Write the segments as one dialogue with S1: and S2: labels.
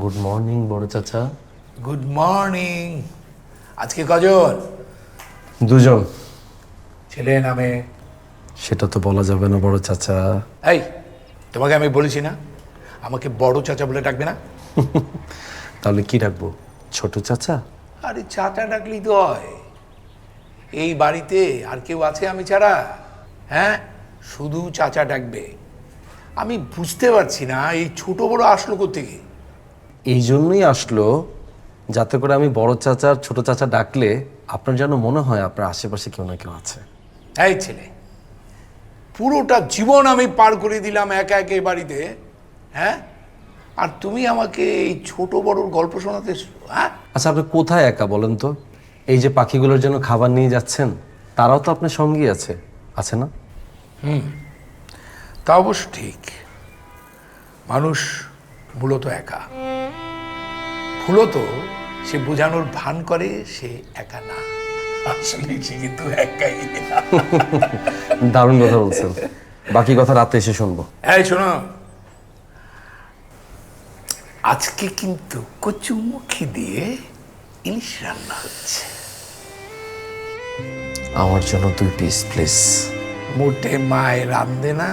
S1: Good morning বড় চাচা।
S2: Good morning. আজকে কজন?
S1: দুজন।
S2: ছেলে নামে?
S1: সেটা তো বলা যাবে না বড় চাচা।
S2: এই, তোমাকে আমি বলেছি না আমাকে বড় চাচা বলে ডাকবে না?
S1: তাহলে কি রাখবো, ছোট চাচা?
S2: আরে চাচা ডাকলেই তো হয়। এই বাড়িতে আর কেউ আছে আমি ছাড়া? হ্যাঁ, শুধু চাচা ডাকবে। আমি বুঝতে পারছি না এই ছোট বড় আসলো কোত্থেকে।
S1: এই জন্যই আসলো, যাতে করে আমি বড় চাচার ছোট চাচা ডাকলে আপনার যেন মনে হয় আপনার আশেপাশে কেউ না কেউ আছে।
S2: এই ছেলে, পুরোটা জীবন আমি পার করে দিলাম একা একা এই বাড়িতে, হ্যাঁ? আর তুমি আমাকে এই ছোট বড়র গল্প শোনাতে, হ্যাঁ?
S1: আচ্ছা, আপনি কোথায় একা বলেন তো? এই যে পাখিগুলোর জন্য খাবার নিয়ে যাচ্ছেন, তারাও তো আপনার সঙ্গী আছে, আছে না?
S2: তা অবশ্য ঠিক। মানুষ মূলত একা, মূলত সে বোঝানোর ভান করে সে একা না, আসলে সে কিন্তু একাই।
S1: দারুণ কথা বলছেন। বাকি কথা রাতে এসে শুনবো।
S2: এই শোনো, আজকে কিন্তু কচুমুখী দিয়ে ইলিশ রান্না হচ্ছে।
S1: আমার জন্য 2 পিস প্লিজ।
S2: মোটে মায় রান্ধে না,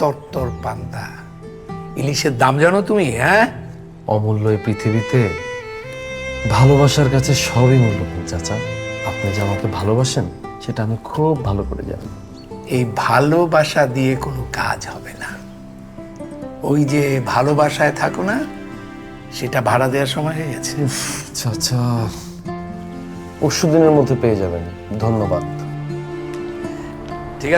S2: তরতর পান্তা। ইলিশের দাম জানো তুমি? হ্যাঁ,
S1: অমূল্য এই পৃথিবীতে ভালোবাসার কাছে সবই মূল্যবান চাচা। আপনি যে আমাকে ভালোবাসেন সেটা আমি খুব ভালো করে জানি।
S2: এই ভালোবাসা দিয়ে কোনো কাজ হবে না। ওই যে ভালোবাসায় থাকো না, সেটা ভাড়া দেওয়ার সময় হয়ে গেছে।
S1: চাচা, পরশু দিনের মধ্যে পেয়ে যাবেন। ধন্যবাদ।